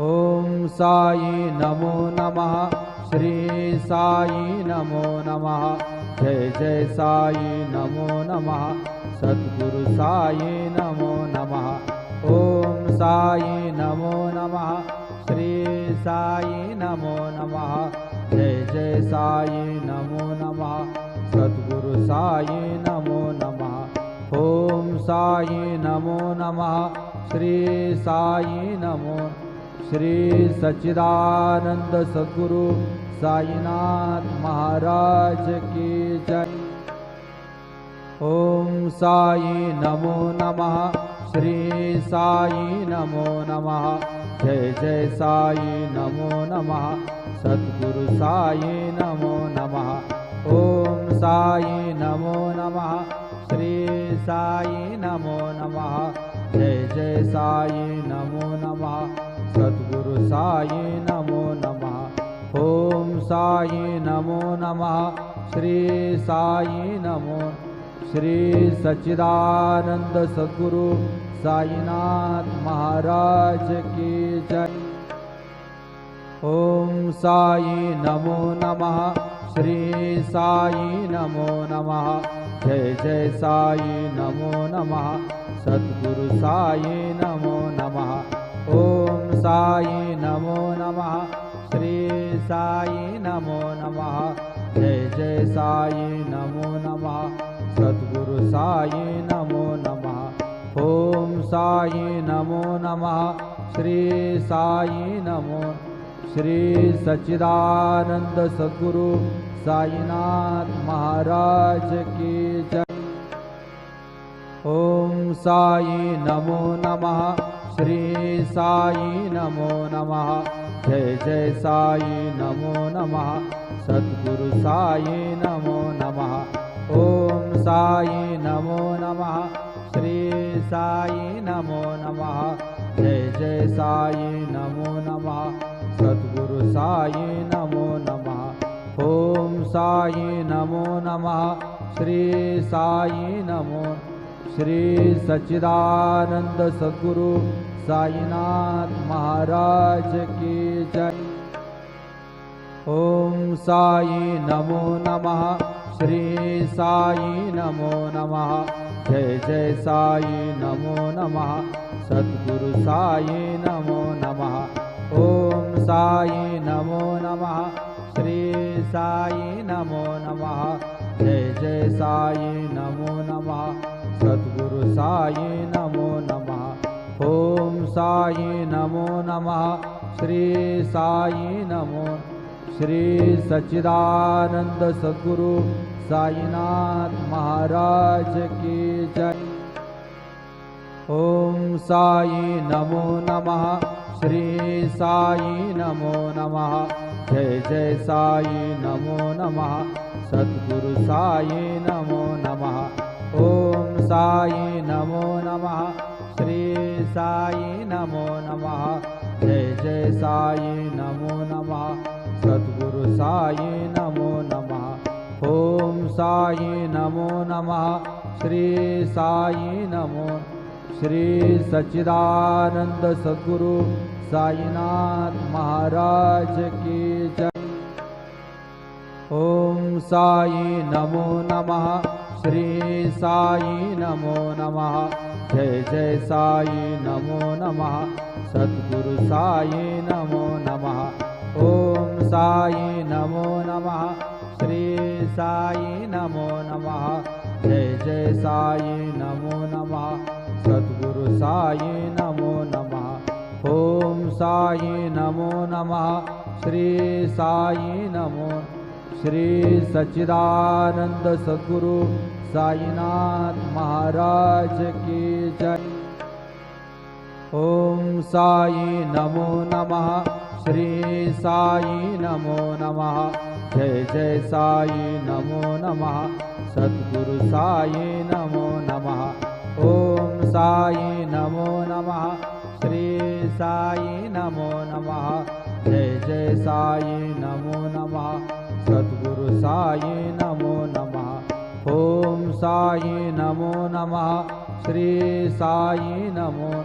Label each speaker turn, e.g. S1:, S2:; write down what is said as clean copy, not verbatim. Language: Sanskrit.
S1: ओम साई नमो नमः। श्री साई नमो नमः। जय जय साई नमो नमः। सद्गुरु साई नमो नमः। ओम साई नमो नमः। श्री साई नमो नमः। जय जय साई नमो नमः। सद्गुरु साई नमो नमः। ओम साई नमो नमः। श्री साई नमो। श्री सच्चिदानंद सद्गुरु साईनाथ महाराज की जय। ओम साई नमो नमः। श्री साई नमो नमः। जय जय साई नमो नमः। सद्गुरु साई नमो नमः। ओम साई नमो नमः। श्री साई नमो नमः। जय जय साई नमो नमः। सद्गुरु साई नमो नमः। ओम साई नमो नमः। श्री साई नमो। श्री सच्चिदानंद सद्गुरु साईनाथ महाराज की जय। ओम साई नमो नमः। श्री साई नमो नमः। जय जय साई नमो नमः। सद्गुरु साई नमो नमः। ओम साई नमो नमः। श्री साई नमो नमः। जय जय साई नमो नमः। सद्गुरु साई नमो नमः। ओम साई नमो नमः। श्री साई नमो। श्री सच्चिदानंद सद्गुरु साईनाथ महाराज की जय। ओम साई नमो नमः। श्री साई नमो नमः। जय जय साई नमो नमः। सद्गुरु साई नमो नमः। ओम साई नमो नमः। श्री साई नमो नमः। जय जय साई नमो नमः। सद्गुरु साई नमो नमः। ओम साई नमो नमः। श्री साई नमो। श्री सच्चिदानंद सद्गुरु साईनाथ महाराज की जय। ओम साई नमो नमः। श्री साई नमो नमः। जय जय साई नमो नमः। सद्गुरु साई नमो नमः। ओम साई नमो नमः। श्री साई नमो नमः। जय जय साई नमो नमः। सद्गुरु साई नमो नमः। ओम साई नमो नमः। श्री साई नमो। श्री सच्चिदानंद सद्गुरु साईनाथ महाराज की जय। ओम साई नमो नमः। श्री साई नमो नमः। जय जय साई नमो नमः। सद्गुरु साई नमो नमः। ओम साई नमो नमः। श्री साई नमो नमः। जय जय साई नमो नमः। सद्गुरु साई नमो नमः। ओम साई नमो नमः। श्री साई नमो। श्री सच्चिदानंद सद्गुरु साईनाथ महाराज की जय। ओम साई नमो नमः। श्री साई नमो नमः। जय जय साई नमो नमः। सद्गुरु साई नमो नमः। ओम साई नमो नमः। श्री साई नमो नमः। जय जय साई नमो नमः। सद्गुरु साई नमो नमः। ओम साई नमो नमः। श्री साई नमो। श्री सच्चिदानंद सद्गुरु साईनाथ महाराज की जय। ओम साई नमो नमः। श्री साई नमो नमः। जय जय साई नमो नमः। सद्गुरु साई नमो नमः। ओम साई नमो नमः। श्री साई नमो नमः। जय जय साई नमो नमः। सद्गुरु साई नमो नमः। ओम साई नमो नमः। श्री साई नमो।